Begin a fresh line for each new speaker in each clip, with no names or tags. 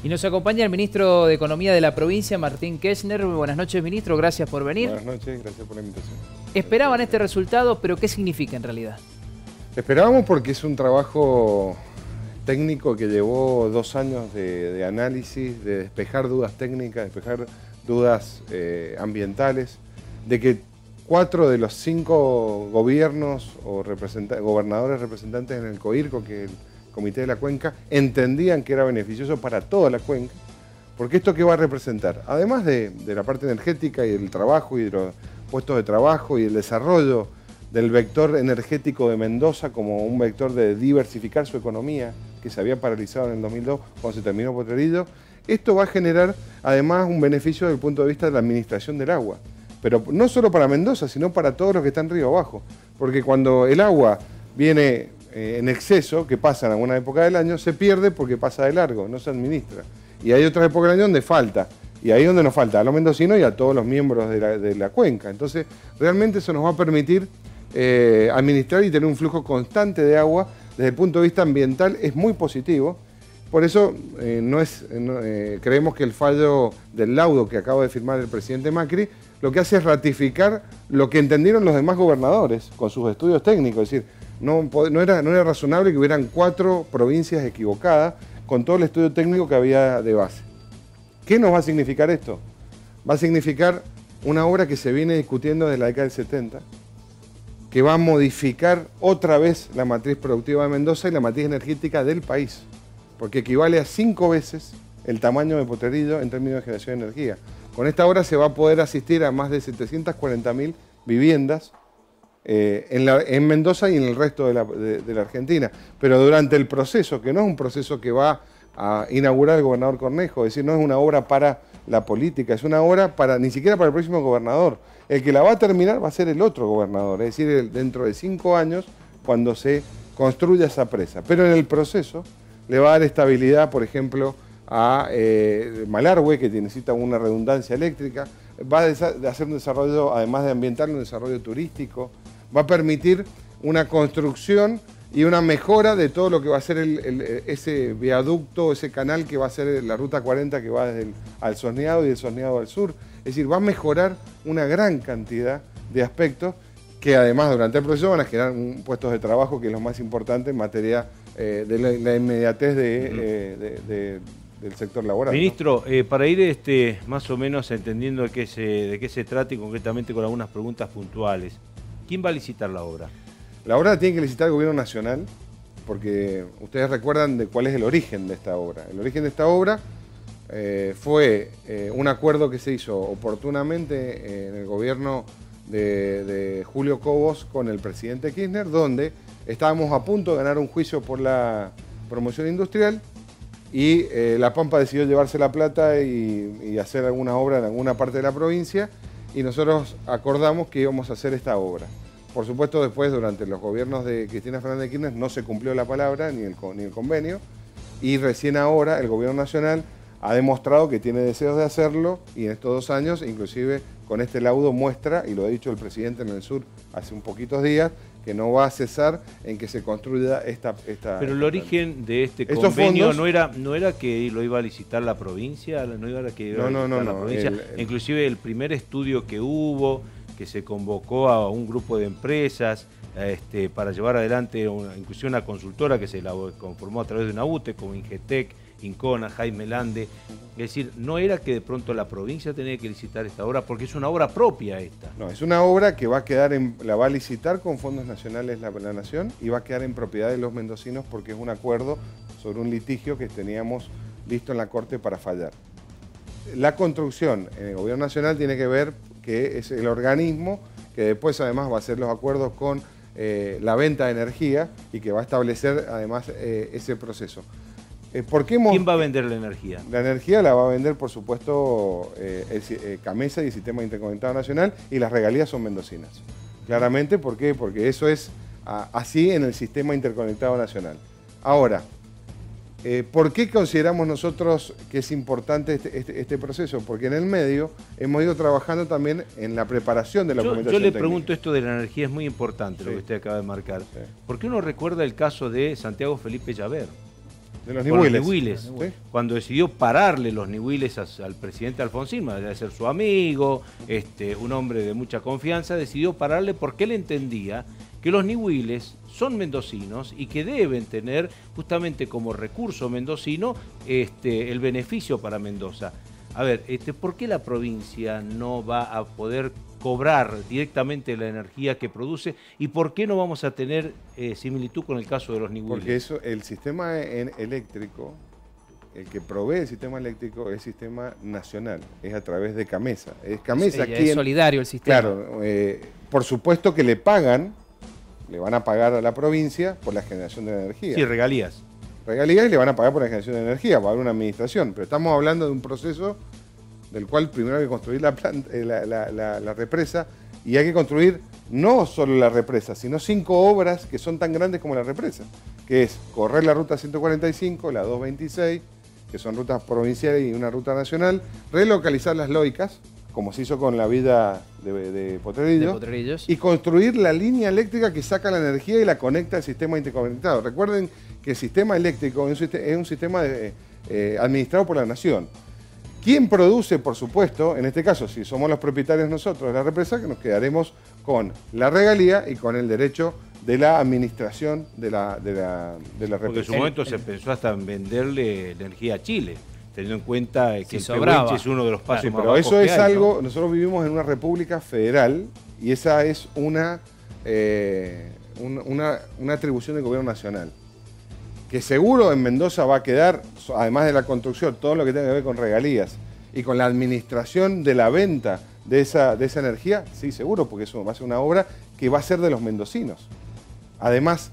Y nos acompaña el ministro de Economía de la provincia, Martín Kestner. Buenas noches, ministro, gracias por venir.
Buenas noches, gracias por la invitación.
Esperaban este resultado, pero ¿qué significa en realidad?
Esperábamos porque es un trabajo técnico que llevó 2 años de análisis, de despejar dudas técnicas, despejar dudas ambientales, de que 4 de los 5 gobiernos o gobernadores representantes en el COIRCO, que es el Comité de la Cuenca, entendían que era beneficioso para toda la cuenca, porque esto ¿qué va a representar? Además de la parte energética y del trabajo y de los puestos de trabajo y el desarrollo del vector energético de Mendoza como un vector de diversificar su economía, que se había paralizado en el 2002 cuando se terminó Potrerillo, esto va a generar además un beneficio desde el punto de vista de la administración del agua. Pero no solo para Mendoza, sino para todos los que están río abajo. Porque cuando el agua viene en exceso, que pasa en alguna época del año, se pierde porque pasa de largo, no se administra. Y hay otras épocas del año donde falta. Y ahí es donde nos falta a los mendocinos y a todos los miembros de la cuenca. Entonces, realmente eso nos va a permitir administrar y tener un flujo constante de agua. Desde el punto de vista ambiental es muy positivo. Por eso creemos que el fallo del laudo que acaba de firmar el presidente Macri lo que hace es ratificar lo que entendieron los demás gobernadores con sus estudios técnicos. Es decir, no era razonable que hubieran 4 provincias equivocadas con todo el estudio técnico que había de base. ¿Qué nos va a significar esto? Va a significar una obra que se viene discutiendo desde la década del 70, que va a modificar otra vez la matriz productiva de Mendoza y la matriz energética del país, porque equivale a 5 veces el tamaño de Potrerillo en términos de generación de energía. Con esta obra se va a poder asistir a más de 740.000 viviendas en Mendoza y en el resto de la Argentina. Pero durante el proceso, que no es un proceso que va a inaugurar el gobernador Cornejo, es decir, no es una obra para la política, es una obra ni siquiera para el próximo gobernador. El que la va a terminar va a ser el otro gobernador, es decir, dentro de 5 años, cuando se construya esa presa. Pero en el proceso le va a dar estabilidad, por ejemplo, a Malargüe, que necesita una redundancia eléctrica, va a hacer un desarrollo, además de ambiental, un desarrollo turístico, va a permitir una construcción y una mejora de todo lo que va a ser ese viaducto, ese canal que va a ser la Ruta 40 que va desde al Sosneado y del Sosneado al sur. Es decir, va a mejorar una gran cantidad de aspectos que además durante el proceso van a generar puestos de trabajo, que es lo más importante en materia de la inmediatez del sector laboral.
Ministro, ¿no? Para ir más o menos entendiendo de qué se trata y concretamente con algunas preguntas puntuales, ¿quién va a licitar la obra?
La obra la tiene que licitar el Gobierno Nacional, porque ustedes recuerdan de cuál es el origen de esta obra. El origen de esta obra fue un acuerdo que se hizo oportunamente en el gobierno de Julio Cobos con el presidente Kirchner, donde estábamos a punto de ganar un juicio por la promoción industrial y La Pampa decidió llevarse la plata y hacer alguna obra en alguna parte de la provincia, y nosotros acordamos que íbamos a hacer esta obra. Por supuesto, después, durante los gobiernos de Cristina Fernández de Kirchner, no se cumplió la palabra ni el convenio, y recién ahora el Gobierno Nacional ha demostrado que tiene deseos de hacerlo, y en estos 2 años, inclusive con este laudo muestra, y lo ha dicho el presidente en el sur hace un poquitos días, que no va a cesar en que se construya esta
Pero el origen de este convenio fondos, no era que lo iba a licitar la provincia, no iba a que iba a licitar la provincia. Inclusive el primer estudio que hubo, que se convocó a un grupo de empresas para llevar adelante inclusive una consultora que se la conformó a través de una UTE, como Ingetec, Incona, Jaime Lande. Es decir, no era que de pronto la provincia tenía que licitar esta obra, porque es una obra propia esta.
No, es una obra que va a quedar la va a licitar con fondos nacionales la Nación, y va a quedar en propiedad de los mendocinos, porque es un acuerdo sobre un litigio que teníamos listo en la Corte para fallar. La construcción en el Gobierno Nacional tiene que ver que es el organismo que después además va a hacer los acuerdos con la venta de energía y que va a establecer además ese proceso.
¿Quién va a vender la energía?
La energía la va a vender, por supuesto, CAMESA y el Sistema Interconectado Nacional, y las regalías son mendocinas. Claramente, ¿por qué? Porque eso es así en el Sistema Interconectado Nacional. Ahora, ¿por qué consideramos nosotros que es importante este proceso? Porque en el medio hemos ido trabajando también en la preparación de la documentación
técnica. Yo le
técnica.
pregunto esto de la energía, es muy importante, sí, lo que usted acaba de marcar. Sí. ¿Por qué uno recuerda el caso de Santiago Felipe Llaver?
De los nihuiles.
¿Sí? Cuando decidió pararle los nihuiles al presidente Alfonsín, más allá de ser su amigo, un hombre de mucha confianza, decidió pararle porque él entendía que los nihuiles son mendocinos y que deben tener justamente como recurso mendocino el beneficio para Mendoza. A ver, ¿por qué la provincia no va a poder cobrar directamente la energía que produce y por qué no vamos a tener similitud con el caso de los nihuiles?
Porque eso, el sistema eléctrico, el que provee el sistema eléctrico es el sistema nacional, es a través de Camesa. Es Camesa quien...
Es solidario el sistema.
Claro, por supuesto que le van a pagar a la provincia por la generación de la energía.
Sí, regalías.
Regalías y le van a pagar por la generación de energía, va a haber una administración, pero estamos hablando de un proceso del cual primero hay que construir la represa, y hay que construir no solo la represa, sino 5 obras que son tan grandes como la represa, que es correr la ruta 145, la 226, que son rutas provinciales y una ruta nacional, relocalizar las loicas, como se hizo con la vida de Potrerillos, y construir la línea eléctrica que saca la energía y la conecta al sistema interconectado. Recuerden que el sistema eléctrico es un sistema administrado por la nación. ¿Quién produce, por supuesto, en este caso, si somos los propietarios nosotros de la represa, que nos quedaremos con la regalía y con el derecho de la administración de la represa?
Porque en su momento se pensó hasta en venderle energía a Chile, teniendo en cuenta que el Pehuenche es uno de los pasos más bajos.
Pero eso es algo, ¿no? Nosotros vivimos en una república federal y esa es una atribución del gobierno nacional. Que seguro en Mendoza va a quedar, además de la construcción, todo lo que tenga que ver con regalías y con la administración de la venta de esa energía, sí, seguro, porque eso va a ser una obra que va a ser de los mendocinos. Además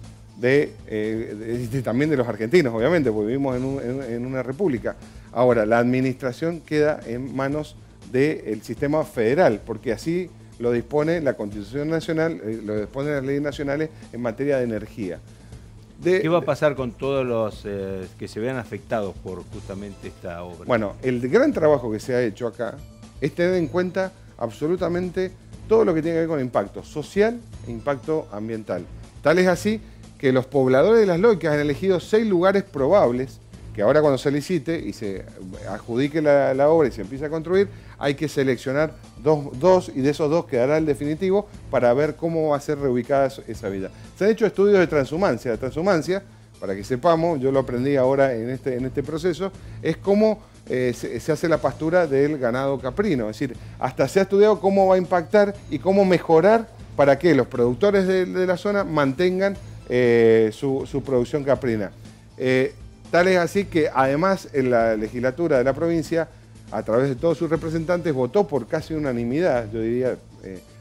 también de los argentinos, obviamente, porque vivimos en una república. Ahora, la administración queda en manos del sistema federal, porque así lo dispone la Constitución Nacional, lo disponen las leyes nacionales en materia de energía.
¿Qué va a pasar con todos los que se vean afectados por justamente esta obra?
Bueno, el gran trabajo que se ha hecho acá es tener en cuenta absolutamente todo lo que tiene que ver con impacto social e impacto ambiental. Tal es así que los pobladores de las loicas han elegido 6 lugares probables, que ahora cuando se licite y se adjudique la obra y se empiece a construir, hay que seleccionar dos y de esos 2 quedará el definitivo para ver cómo va a ser reubicada esa vida. Se han hecho estudios de transhumancia. La transhumancia, para que sepamos, yo lo aprendí ahora en este proceso, es cómo se hace la pastura del ganado caprino. Es decir, hasta se ha estudiado cómo va a impactar y cómo mejorar para que los productores de la zona mantengan su producción caprina. Tal es así que además en la legislatura de la provincia, a través de todos sus representantes, votó por casi unanimidad, yo diría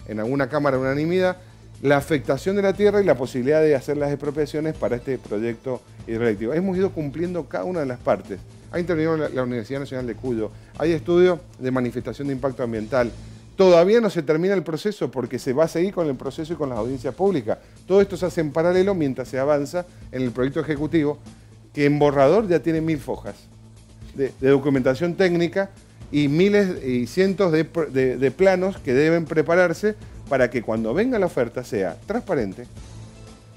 en alguna cámara unanimidad, la afectación de la tierra y la posibilidad de hacer las expropiaciones para este proyecto hidroeléctrico. Hemos ido cumpliendo cada una de las partes. Ha intervenido la Universidad Nacional de Cuyo, hay estudios de manifestación de impacto ambiental. Todavía no se termina el proceso porque se va a seguir con el proceso y con las audiencias públicas. Todo esto se hace en paralelo mientras se avanza en el proyecto ejecutivo, que en borrador ya tiene 1000 fojas de documentación técnica y miles y cientos de planos que deben prepararse para que cuando venga la oferta sea transparente,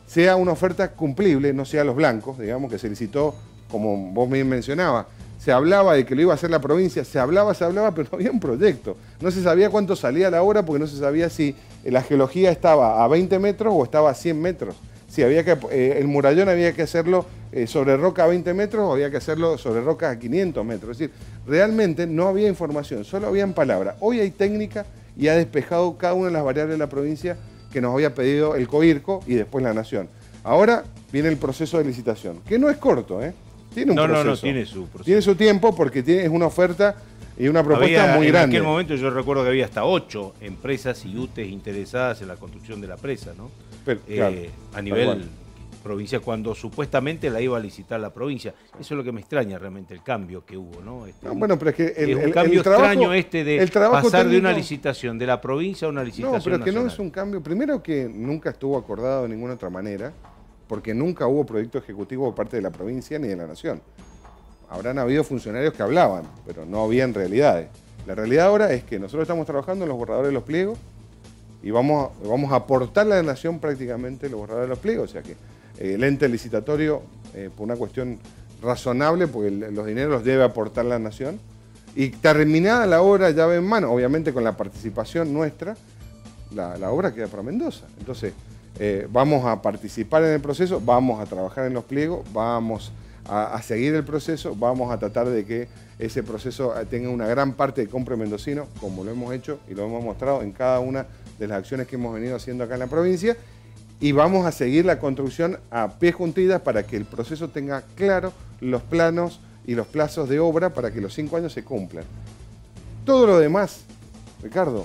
sea una oferta cumplible, no sea los blancos, digamos, que se licitó, como vos bien mencionabas. Se hablaba de que lo iba a hacer la provincia, se hablaba, pero no había un proyecto. No se sabía cuánto salía la obra porque no se sabía si la geología estaba a 20 metros o estaba a 100 metros. Si había que, el murallón había que hacerlo sobre roca a 20 metros o había que hacerlo sobre roca a 500 metros. Es decir, realmente no había información, solo habían palabras. Hoy hay técnica y ha despejado cada una de las variables de la provincia que nos había pedido el COIRCO y después la Nación. Ahora viene el proceso de licitación, que no es corto, ¿eh? Tiene un proceso.
No, tiene su proceso.
Tiene su tiempo porque es una oferta y una propuesta muy grande.
En aquel momento yo recuerdo que había hasta 8 empresas y UTES interesadas en la construcción de la presa, ¿no?
Pero, claro,
a nivel provincia, cuando supuestamente la iba a licitar la provincia. Eso es lo que me extraña realmente, el cambio que hubo, ¿no?
Bueno, pero es que
es un cambio extraño de pasar de una licitación de la provincia a una licitación nacional.
No, pero que no es un cambio. Primero que nunca estuvo acordado de ninguna otra manera, porque nunca hubo proyecto ejecutivo por parte de la provincia ni de la Nación. Habrán habido funcionarios que hablaban, pero no habían realidades. La realidad ahora es que nosotros estamos trabajando en los borradores de los pliegos y vamos a aportarle a la Nación prácticamente los borradores de los pliegos. O sea que el ente licitatorio, por una cuestión razonable, porque los dineros los debe aportar la Nación. Y terminada la obra, llave en mano, obviamente con la participación nuestra, la obra queda para Mendoza. Entonces, vamos a participar en el proceso, vamos a trabajar en los pliegos, vamos a seguir el proceso, vamos a tratar de que ese proceso tenga una gran parte de compra mendocino, como lo hemos hecho y lo hemos mostrado en cada una de las acciones que hemos venido haciendo acá en la provincia, y vamos a seguir la construcción a pie juntidas para que el proceso tenga claro los planos y los plazos de obra para que los 5 años se cumplan. Todo lo demás, Ricardo,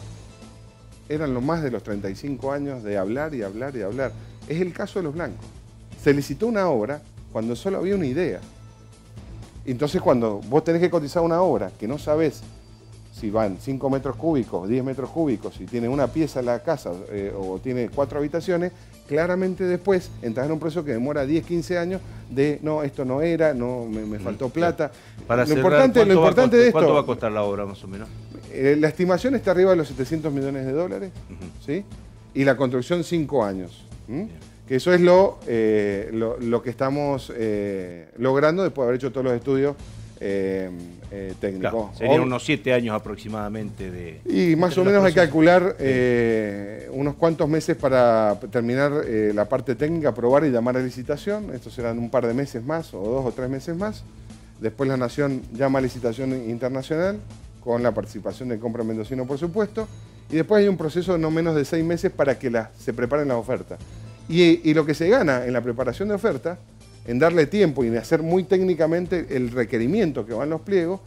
eran lo más de los 35 años de hablar y hablar y hablar. Es el caso de Los Blancos. Se licitó una obra cuando solo había una idea. Entonces, cuando vos tenés que cotizar una obra que no sabés si van 5 metros cúbicos, 10 metros cúbicos, si tiene una pieza la casa o tiene 4 habitaciones, claramente después entras en un proceso que demora 10, 15 años de no, esto no era, no me faltó plata.
Para
lo importante de esto...
¿Cuánto va a costar la obra más o menos?
La estimación está arriba de los 700 millones de dólares, ¿sí? Y la construcción 5 años. Que eso es lo que estamos logrando después de haber hecho todos los estudios técnicos.
Claro, serían unos 7 años aproximadamente
y más o menos hay que calcular unos cuantos meses para terminar la parte técnica, aprobar y llamar a licitación. Estos serán un par de meses más, o 2 o 3 meses más. Después la Nación llama a licitación internacional, con la participación de Compra Mendocino, por supuesto. Y después hay un proceso de no menos de 6 meses para que se preparen las ofertas. Y lo que se gana en la preparación de oferta, en darle tiempo y en hacer muy técnicamente el requerimiento que va en los pliegos,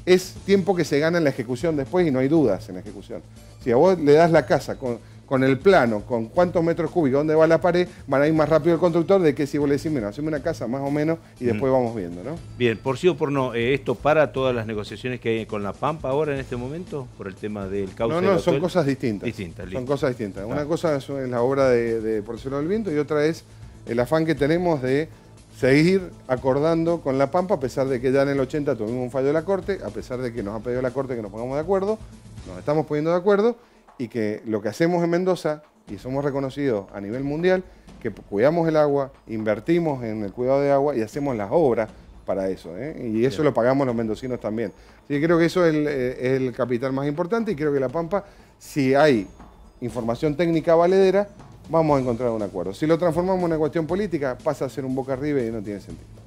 es tiempo que se gana en la ejecución después y no hay dudas en la ejecución. Si a vos le das la casa con el plano, con cuántos metros cúbicos, dónde va la pared, van a ir más rápido el constructor de que si vos le decís, mira, haceme una casa más o menos y después vamos viendo, ¿no?
Bien, por sí o por no, ¿esto para todas las negociaciones que hay con La Pampa ahora en este momento? Por el tema del cauce
No, son cosas distintas. Son cosas distintas. Una cosa es la obra de Porcelo del Viento y otra es el afán que tenemos de seguir acordando con La Pampa, a pesar de que ya en el 80 tuvimos un fallo de la Corte, a pesar de que nos ha pedido la Corte que nos pongamos de acuerdo, nos estamos poniendo de acuerdo, y que lo que hacemos en Mendoza, y somos reconocidos a nivel mundial, que cuidamos el agua, invertimos en el cuidado de agua y hacemos las obras para eso, y eso lo pagamos los mendocinos también. Así que creo que eso es el capital más importante, y creo que La Pampa, si hay información técnica valedera, vamos a encontrar un acuerdo. Si lo transformamos en una cuestión política, pasa a ser un boca arriba y no tiene sentido.